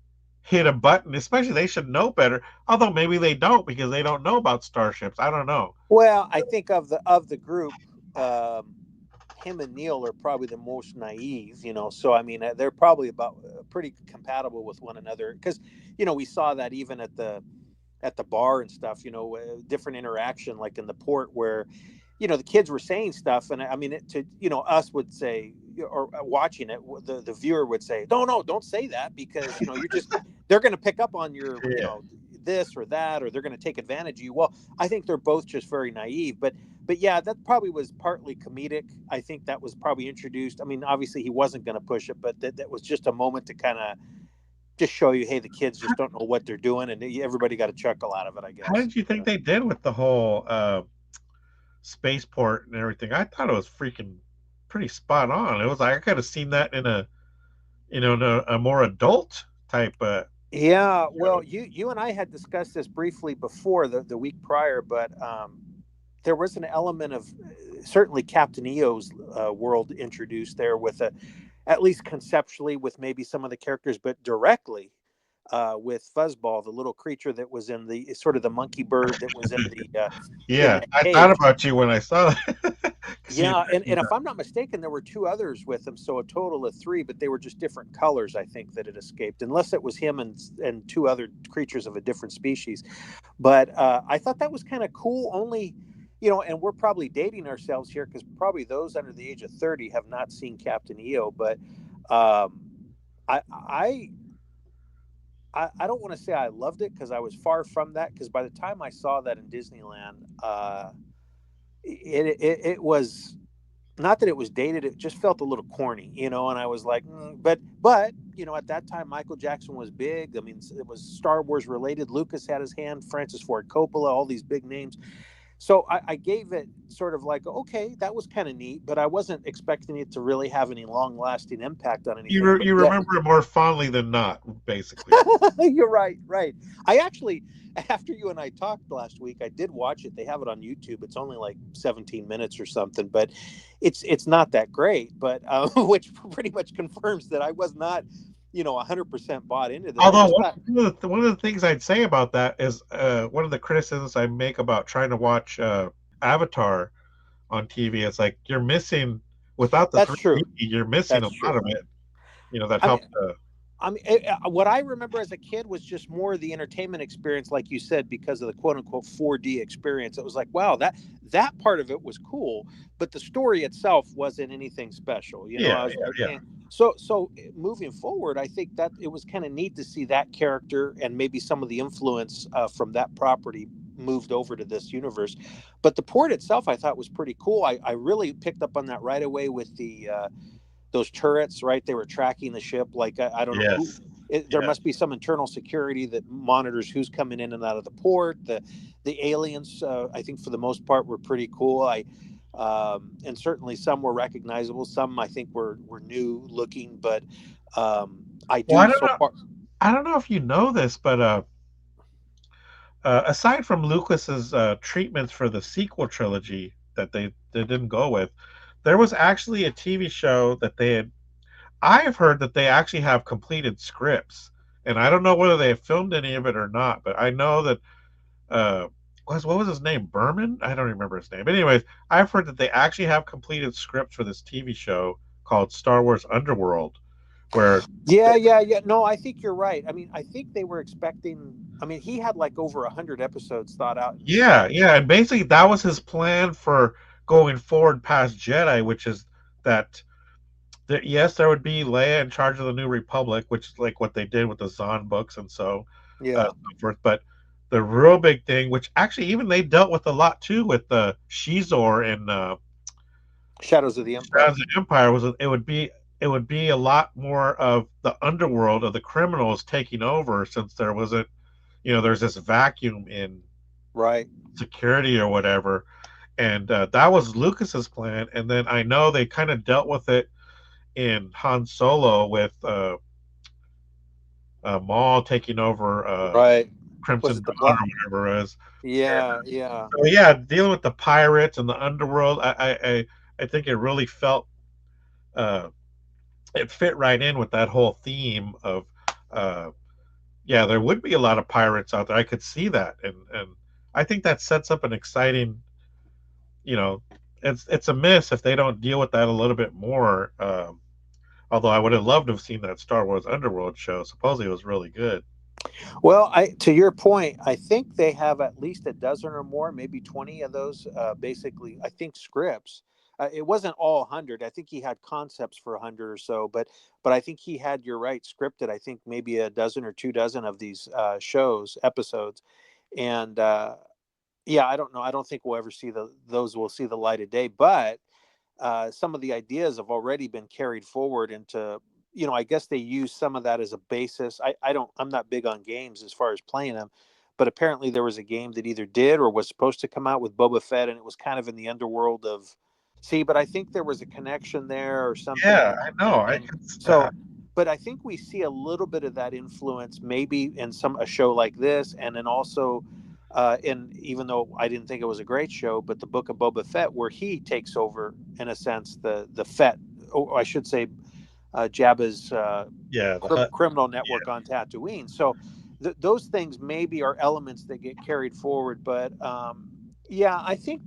Speaker 2: hit a button. Especially, they should know better, although maybe they don't because they don't know about starships. I don't know.
Speaker 3: well, I think of the group, him and Neil are probably the most naive, so I mean, they're probably about pretty compatible with one another, because we saw that even at the bar and stuff, different interaction, like in the port, where the kids were saying stuff, and I mean, us would say, or watching it, the viewer would say, no, no, don't say that, because they're going to pick up on your
Speaker 2: Yeah.
Speaker 3: this or that, or they're going to take advantage of you. Well, I think they're both just very naive, but yeah, that probably was partly comedic. I think that was probably introduced. I mean, obviously he wasn't going to push it, but that was just a moment to kind of just show you, hey, the kids just don't know what they're doing, and everybody got a chuckle out of it, I
Speaker 2: How
Speaker 3: guess.
Speaker 2: did you think they did with the whole spaceport and everything? I thought it was freaking pretty spot on. It was like I could have seen that in a more adult type.
Speaker 3: Yeah, well, you and I had discussed this briefly before, the week prior, but there was an element of certainly Captain EO's world introduced there, with at least conceptually, with maybe some of the characters, but directly with Fuzzball, the little creature that was in the sort of the monkey bird that was in
Speaker 2: Yeah,
Speaker 3: that
Speaker 2: I thought
Speaker 3: cage.
Speaker 2: about you when I saw that. 'Cause
Speaker 3: Yeah, and if I'm not mistaken, there were two others with him, so a total of three, but they were just different colors, I think, that it escaped, unless it was him and two other creatures of a different species. But I thought that was kind of cool, only and we're probably dating ourselves here because probably those under the age of 30 have not seen Captain EO, but um, I, I, I don't want to say I loved it because I was far from that. Because by the time I saw that in Disneyland, it was not that it was dated; it just felt a little corny, And I was like, but at that time, Michael Jackson was big. I mean, it was Star Wars related. Lucas had his hand, Francis Ford Coppola, all these big names. So I gave it sort of like, okay, that was kind of neat, but I wasn't expecting it to really have any long lasting impact on anything. But
Speaker 2: You
Speaker 3: yeah,
Speaker 2: remember it more fondly than not, basically.
Speaker 3: you're right, right. I actually, after you and I talked last week, I did watch it. They have it on YouTube. It's only like 17 minutes or something, but it's not that great. But which pretty much confirms that I was not, 100% bought into this. I
Speaker 2: Although
Speaker 3: just thought
Speaker 2: one of the things I'd say about that is one of the criticisms I make about trying to watch Avatar on TV. It's like you're missing without the
Speaker 3: that's true.
Speaker 2: 3D, you're missing a
Speaker 3: That's
Speaker 2: lot
Speaker 3: true.
Speaker 2: of it. That
Speaker 3: I mean,
Speaker 2: helps.
Speaker 3: what I remember as a kid was just more the entertainment experience, like you said, because of the quote unquote 4D experience. It was like, wow, that part of it was cool, but the story itself wasn't anything special.
Speaker 2: Yeah,
Speaker 3: I was like,
Speaker 2: yeah,
Speaker 3: so moving forward, I think that it was kind of neat to see that character and maybe some of the influence from that property moved over to this universe. But the port itself, I thought was pretty cool. I really picked up on that right away with the those turrets, right? They were tracking the ship. Like I don't know who.
Speaker 2: yes,
Speaker 3: There
Speaker 2: yeah.
Speaker 3: must be some internal security that monitors who's coming in and out of the port. The aliens, I think for the most part, were pretty cool. And certainly some were recognizable. Some I think were new looking, but I
Speaker 2: Well, I
Speaker 3: do
Speaker 2: don't
Speaker 3: so
Speaker 2: know.
Speaker 3: far.
Speaker 2: I don't know if you know this, but aside from Lucas's treatments for the sequel trilogy that they didn't go with, there was actually a TV show that they had. I've heard that they actually have completed scripts, and I don't know whether they have filmed any of it or not. But I know that what was his name? Berman? I don't remember his name. But anyways, I've heard that they actually have completed scripts for this TV show called Star Wars Underworld, where
Speaker 3: Yeah. No, I think you're right. I mean, I think they were expecting. I mean, he had like over 100 episodes thought out in
Speaker 2: yeah,
Speaker 3: stone.
Speaker 2: yeah, and basically that was his plan for going forward past Jedi, which is that yes, there would be Leia in charge of the New Republic, which is like what they did with the Zahn books and
Speaker 3: Yeah.
Speaker 2: so forth. But the real big thing, which actually even they dealt with a lot too with the Shizor and
Speaker 3: Shadows of the Empire.
Speaker 2: Shadows of the Empire, was it would be a lot more of the underworld of the criminals taking over, since there wasn't there's this vacuum in
Speaker 3: Right.
Speaker 2: security or whatever. And that was Lucas's plan. And then I know they kind of dealt with it in Han Solo with Maul taking over
Speaker 3: Right. Was
Speaker 2: Crimson
Speaker 3: it the
Speaker 2: Dawn
Speaker 3: block?
Speaker 2: or whatever it was.
Speaker 3: Yeah. Yeah.
Speaker 2: So yeah, dealing with the pirates and the underworld, I think it really felt uh, it fit right in with that whole theme of uh, yeah, there would be a lot of pirates out there. I could see that, and I think that sets up an exciting, you know, it's a miss if they don't deal with that a little bit more. Although I would have loved to have seen that Star Wars Underworld show. Supposedly it was really good.
Speaker 3: Well, to your point, I think they have at least a dozen or more, maybe 20 of those. Basically, I think scripts. It wasn't all 100. I think he had concepts for 100 or so, but I think he had, you're right, scripted. I think maybe a dozen or 2 dozen of these shows episodes, and yeah, I don't know. I don't think we'll ever see those will see the light of day, but some of the ideas have already been carried forward into, I guess they use some of that as a basis. I'm not big on games as far as playing them, but apparently there was a game that either did or was supposed to come out with Boba Fett, and it was kind of in the underworld of, see, but I think there was a connection there or something.
Speaker 2: Yeah, I know.
Speaker 3: And so, but I think we see a little bit of that influence maybe in a show like this, and then also and even though I didn't think it was a great show, but the Book of Boba Fett, where he takes over in a sense the Fett, or I should say, Jabba's
Speaker 2: Yeah, the hut.
Speaker 3: criminal network on Tatooine. So those things maybe are elements that get carried forward, but yeah, I think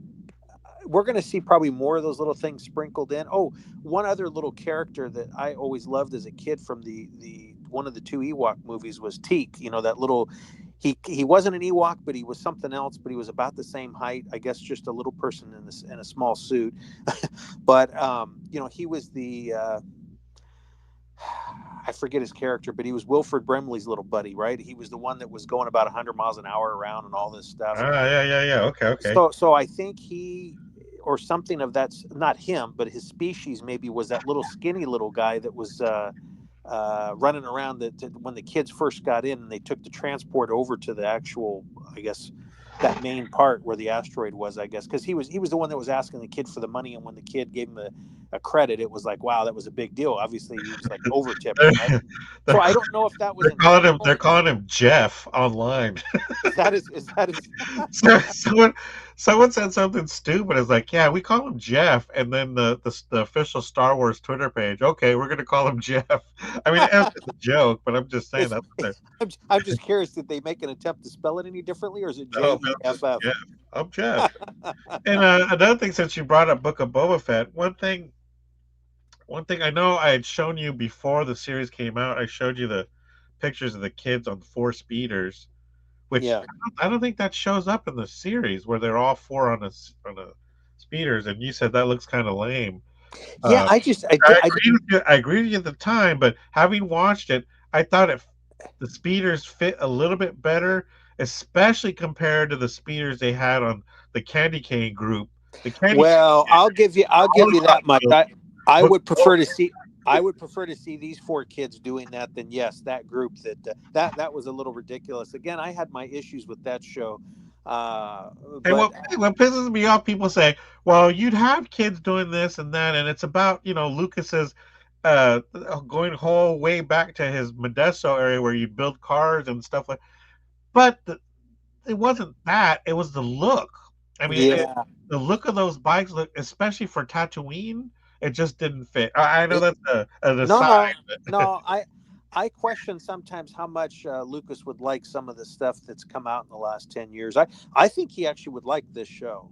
Speaker 3: we're going to see probably more of those little things sprinkled in. Oh, one other little character that I always loved as a kid from the one of the two Ewok movies was Teak. That little. he wasn't an Ewok, but he was something else. But he was about the same height, I guess, just a little person in a small suit. But he was the I forget his character, but he was Wilford Brimley's little buddy, right? He was the one that was going about 100 miles an hour around and all this stuff.
Speaker 2: Yeah. Okay.
Speaker 3: So I think he or something of that's not him, but his species maybe was that little skinny little guy that was running around when the kids first got in and they took the transport over to the actual, I guess, that main part where the asteroid was, I guess, because he was the one that was asking the kid for the money, and when the kid gave him a credit, it was like, wow, that was a big deal. Obviously, he was like over tipping, right? So I don't know if that was
Speaker 2: they're calling him Jeff online.
Speaker 3: Is that his?
Speaker 2: Someone said something stupid. It's like, yeah, we call him Jeff, and then the official Star Wars Twitter page. Okay, we're gonna call him Jeff. I mean, it's a joke, but I'm just saying
Speaker 3: I'm just curious. Did they make an attempt to spell it any differently, or is it
Speaker 2: JEFF? I'm Jeff. And another thing, since you brought up Book of Boba Fett, one thing I know I had shown you before the series came out. I showed you the pictures of the kids on 4 speeders, which I don't think that shows up in the series where they're all 4 on a speeders. And you said that looks kind of lame.
Speaker 3: Yeah, I
Speaker 2: agree with you at the time, but having watched it, I thought the speeders fit a little bit better, especially compared to the speeders they had on the Candy Cane group.
Speaker 3: I'll give you that much. I would prefer to see these 4 kids doing that than that group that was a little ridiculous. Again, I had my issues with that show.
Speaker 2: And what pisses me off, people say, well, you'd have kids doing this and that, and it's about, Lucas's going whole way back to his Modesto area where you build cars and stuff like. But it wasn't that; it was the look. I mean, the look of those bikes, especially for Tatooine, it just didn't fit. I know that's an aside.
Speaker 3: No, I question sometimes how much Lucas would like some of the stuff that's come out in the last 10 years. I think he actually would like this show,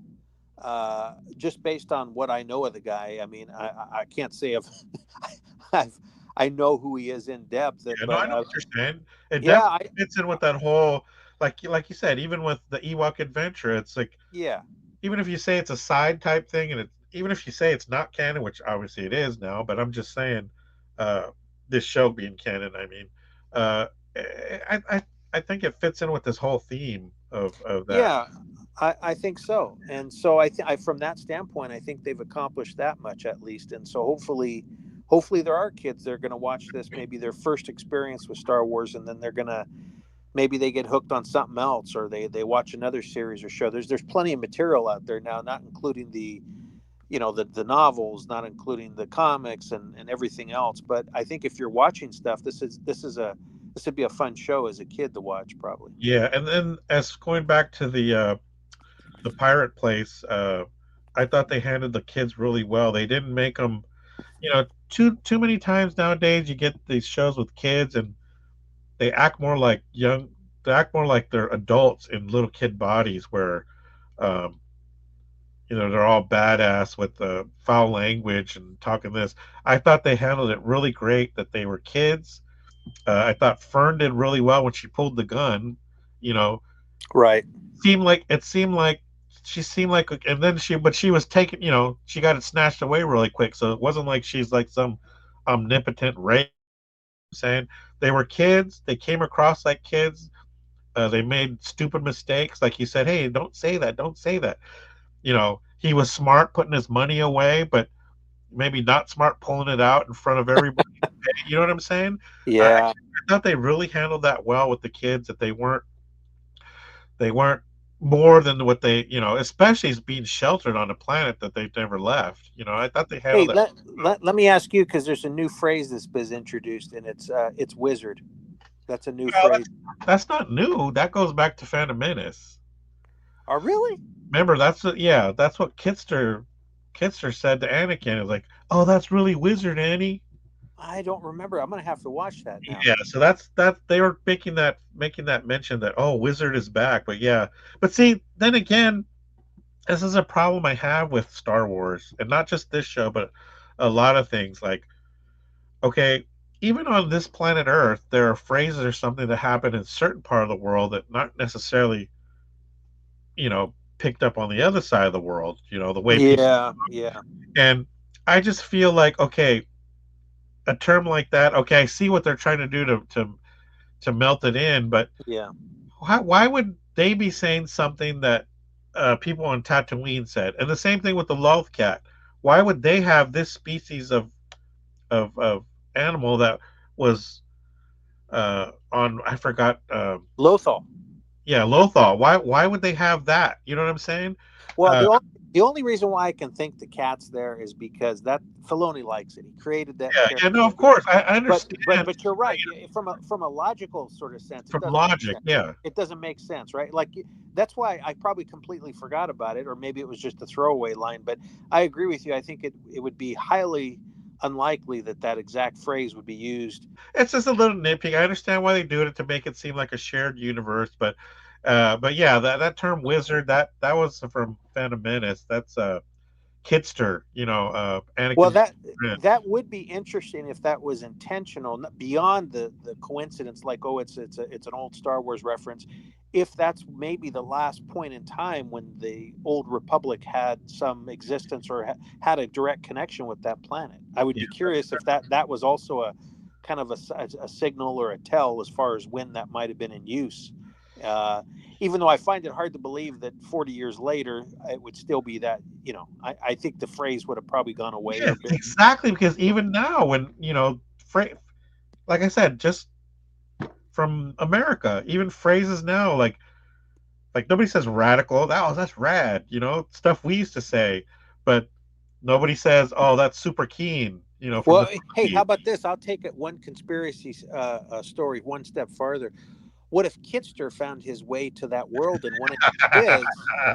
Speaker 3: just based on what I know of the guy. I mean, I can't say I know who he is in depth.
Speaker 2: I know what you're saying. It definitely fits in with that whole, like you said, even with the Ewok adventure, it's like, even if you say it's a side type thing, and even if you say it's not canon, which obviously it is now, but I'm just saying, this show being canon, I mean, I think it fits in with this whole theme of that.
Speaker 3: Yeah, I think so. And so I from that standpoint, I think they've accomplished that much at least. And so hopefully there are kids that are going to watch this, maybe their first experience with Star Wars, and then maybe they get hooked on something else, or they watch another series or show. There's plenty of material out there now, not including the novels, not including the comics and everything else. But I think if you're watching stuff, this would be a fun show as a kid to watch, probably.
Speaker 2: Yeah, and then as going back to the pirate place, I thought they handled the kids really well. They didn't make them, too many times nowadays you get these shows with kids and they act more like they're adults in little kid bodies where they're all badass with the foul language and talking this. I thought they handled it really great, that they were kids. I thought Fern did really well when she pulled the gun,
Speaker 3: Right.
Speaker 2: It seemed like she seemed like, and then she was taken, she got it snatched away really quick. So it wasn't like she's like some omnipotent rape. Saying they were kids, they came across like kids. They made stupid mistakes, like you said, hey, don't say that. He was smart putting his money away, but maybe not smart pulling it out in front of everybody. You know what I'm saying?
Speaker 3: Yeah.
Speaker 2: I thought they really handled that well with the kids, that they weren't more than what they, especially as being sheltered on a planet that they've never left. I thought they handled that.
Speaker 3: Let me ask you, because there's a new phrase that's been introduced, and it's wizard. That's a new phrase.
Speaker 2: That's not new. That goes back to Phantom Menace.
Speaker 3: Oh, really?
Speaker 2: Remember, that's what Kitster said to Anakin. It was like, oh, that's really wizard, Annie.
Speaker 3: I don't remember. I'm gonna have to watch that now.
Speaker 2: Yeah, so that's they were making that mention that, oh, wizard is back. But see, then again, this is a problem I have with Star Wars, and not just this show, but a lot of things. Like, okay, even on this planet Earth, there are phrases or something that happen in a certain part of the world that not necessarily, picked up on the other side of the world, the way people,
Speaker 3: Yeah, yeah,
Speaker 2: and I just feel like, okay, a term like that, okay, I see what they're trying to do to melt it in, but
Speaker 3: yeah.
Speaker 2: why would they be saying something that people on Tatooine said? And the same thing with the Lothcat. Why would they have this species of animal that was on, I forgot,
Speaker 3: Lothal.
Speaker 2: yeah, Lothal. Why would they have that? You know what I'm saying?
Speaker 3: Well,
Speaker 2: Uh,
Speaker 3: the only reason why I can think the cat's there is because that Filoni likes it. He created that
Speaker 2: yeah, no, of
Speaker 3: character.
Speaker 2: course, I
Speaker 3: But
Speaker 2: understand
Speaker 3: you're right. From a logical sort of sense, it
Speaker 2: from
Speaker 3: doesn't make
Speaker 2: logic.
Speaker 3: sense.
Speaker 2: Yeah,
Speaker 3: It doesn't make sense, right? Like that's why I probably completely forgot about it, or maybe it was just a throwaway line. But I agree with you. I think it would be highly unlikely that that exact phrase would be used.
Speaker 2: it's just a little nitpick. I understand why they do it to make it seem like a shared universe, but yeah, that term wizard, that was from Phantom Menace. That's Kitster,
Speaker 3: Well,
Speaker 2: Anakin's friend.
Speaker 3: that would be interesting if that was intentional, beyond the coincidence. Like, oh, it's an old Star Wars reference. If that's maybe the last point in time when the old Republic had some existence or had a direct connection with that planet, I would
Speaker 2: Yeah,
Speaker 3: be curious if that was also a kind of a signal or a tell as far as when that might have been in use. Uh, Even though I find it hard to believe that 40 years later it would still be that. I think the phrase would have probably gone away
Speaker 2: yeah,
Speaker 3: or been.
Speaker 2: exactly. Because even now, when like I said, just from America, even phrases now, like nobody says radical. Oh, that's rad. Stuff we used to say, but nobody says, oh, that's super keen. From
Speaker 3: Well,
Speaker 2: the
Speaker 3: hey, how
Speaker 2: 50s.
Speaker 3: about this? I'll take it one conspiracy story one step farther. What if Kitster found his way to that world and one of his kids?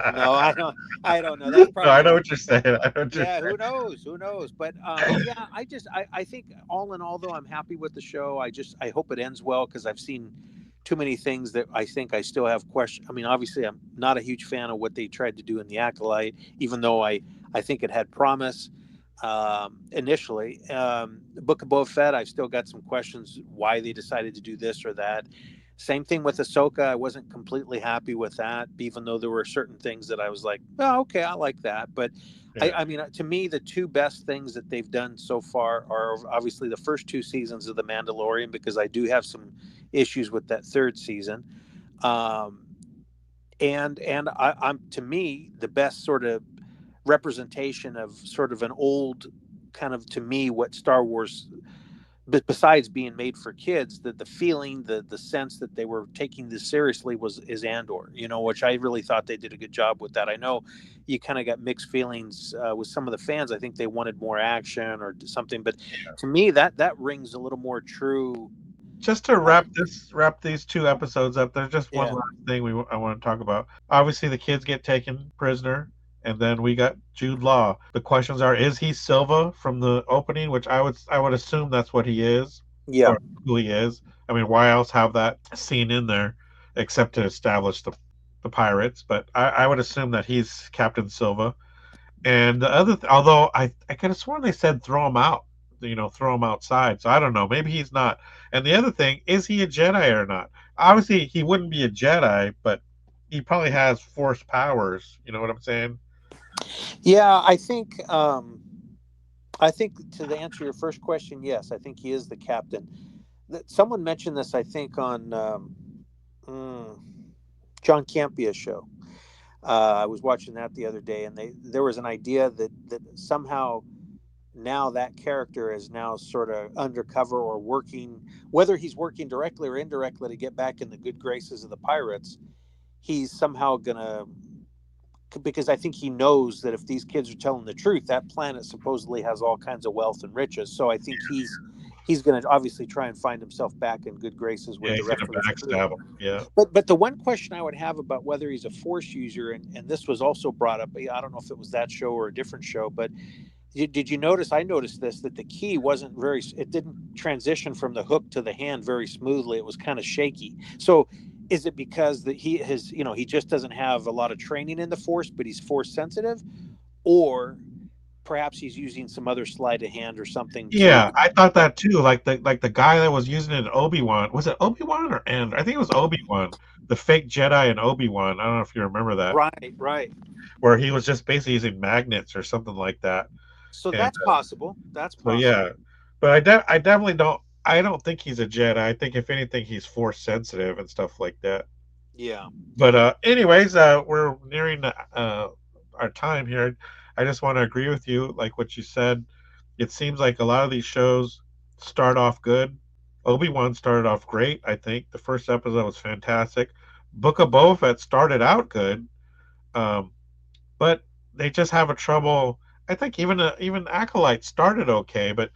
Speaker 3: No, I don't. I don't know. That's
Speaker 2: No, I
Speaker 3: probably
Speaker 2: know
Speaker 3: a.
Speaker 2: what you're saying. I know what you're
Speaker 3: Yeah, who knows? Who knows? But yeah, I think all in all, though, I'm happy with the show. I hope it ends well because I've seen too many things that I think I still have questions. I mean, obviously, I'm not a huge fan of what they tried to do in the Acolyte, even though I think it had promise initially. Book of Boba Fett, I've still got some questions why they decided to do this or that. Same thing with Ahsoka. I wasn't completely happy with that, even though there were certain things that I was like, oh, okay, I like that. But
Speaker 2: saying.
Speaker 3: I mean, to me, the two best things that they've done so far are obviously the first two seasons of The Mandalorian, because I do have some issues with that third season. Um, I'm, to me, the best sort of representation of sort of an old kind of, to me, what Star Wars, but besides being made for kids, the feeling, the sense that they were taking this seriously is Andor, which I really thought they did a good job with that. I know you kind of got mixed feelings with some of the fans. I think they wanted more action or something, but to me that rings a little more true.
Speaker 2: Just to
Speaker 3: uh,
Speaker 2: wrap these two episodes up, there's just one
Speaker 3: yeah,
Speaker 2: last thing I want to talk about. Obviously, the kids get taken prisoner, and then we got Jude Law. The questions are: is he Silva from the opening? Which I would assume that's what he is,
Speaker 3: yeah,
Speaker 2: or who he is. I mean, why else have that scene in there except to establish the pirates? But I would assume that he's Captain Silva. And the other, although I could have sworn they said throw him out, throw him outside. So I don't know. Maybe he's not. And the other thing, is he a Jedi or not? Obviously, he wouldn't be a Jedi, but he probably has Force powers. You know what I'm saying?
Speaker 3: yeah. I think to the answer your first question, yes, I think he is the captain. Someone mentioned this, I think, on mm, John Campia's show. I was watching that the other day, and there was an idea that somehow now that character is now sort of undercover or working, whether he's working directly or indirectly to get back in the good graces of the pirates. He's somehow gonna, because I think he knows that if these kids are telling the truth, that planet supposedly has all kinds of wealth and riches. So I think he's going to obviously try and find himself back in good graces
Speaker 2: Yeah,
Speaker 3: with the
Speaker 2: he's
Speaker 3: rest
Speaker 2: gonna
Speaker 3: of his crew.
Speaker 2: backstab him. Yeah.
Speaker 3: But the one question I would have about whether he's a force user, and this was also brought up, I don't know if it was that show or a different show, but did you notice? I noticed this, that the key wasn't very. It didn't transition from the hook to the hand very smoothly. It was kind of shaky. So, is it because that he just doesn't have a lot of training in the force, but he's force sensitive, or perhaps he's using some other sleight of hand or something to.
Speaker 2: Yeah, I thought that too. Like the guy that was using it in Obi-Wan. Was it Obi-Wan or and I think it was Obi-Wan. The fake Jedi in Obi-Wan. I don't know if you remember that.
Speaker 3: Right, right.
Speaker 2: Where he was just basically using magnets or something like that.
Speaker 3: So
Speaker 2: And
Speaker 3: that's possible. That's
Speaker 2: so
Speaker 3: possible.
Speaker 2: yeah. But I definitely don't think he's a Jedi. I think if anything he's force sensitive and stuff like that.
Speaker 3: Yeah.
Speaker 2: But anyways, we're nearing our time here. I just want to agree with you, like what you said. It seems like a lot of these shows start off good. Obi-Wan started off great. I think the first episode was fantastic. Book of Boba Fett started out good, um, but they just have a trouble. I think even Acolyte started okay, but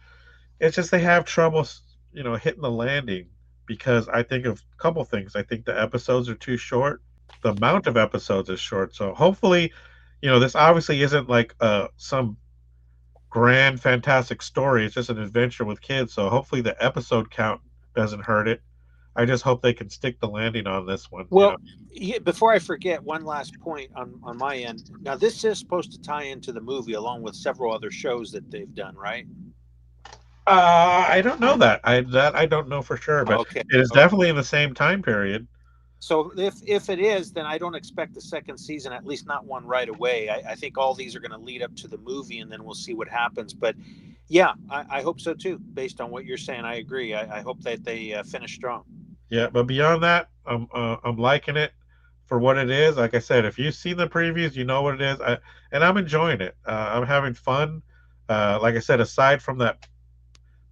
Speaker 2: it's just they have trouble, hitting the landing because I think of a couple things. I think the episodes are too short. The amount of episodes is short. So hopefully, this obviously isn't like some grand fantastic story. It's just an adventure with kids. So hopefully the episode count doesn't hurt it. I just hope they can stick the landing on this one.
Speaker 3: Well, yeah, before I forget, one last point on my end. Now, this is supposed to tie into the movie along with several other shows that they've done, right?
Speaker 2: I don't know that. I don't know for sure, but
Speaker 3: Okay.
Speaker 2: it is definitely in the same time period.
Speaker 3: So if it is, then I don't expect the second season, at least not one right away. I think all these are going to lead up to the movie, and then we'll see what happens. But yeah, I hope so too. Based on what you're saying, I agree. I hope that they finish strong.
Speaker 2: Yeah, but beyond that, I'm liking it for what it is. Like I said, if you've seen the previews, you know what it is. And I'm enjoying it. I'm having fun. Like I said, aside from that,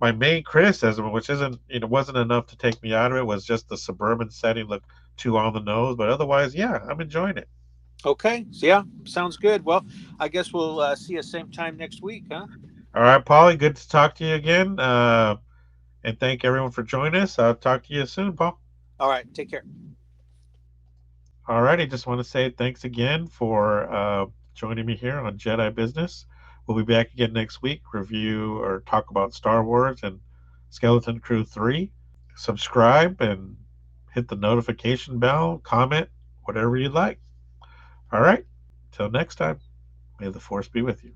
Speaker 2: my main criticism, which wasn't enough to take me out of it, was just the suburban setting looked too on the nose. But otherwise, yeah, I'm enjoying it.
Speaker 3: Okay. So yeah, sounds good. Well, I guess we'll see you same time next week, huh?
Speaker 2: All right, Paulie, good to talk to you again. And thank everyone for joining us. I'll talk to you soon, Paul.
Speaker 3: All right. Take care.
Speaker 2: All right, I just want to say thanks again for joining me here on Jedi Business. We'll be back again next week, review or talk about Star Wars and Skeleton Crew 3. Subscribe and hit the notification bell, comment, whatever you'd like. All right, till next time, may the Force be with you.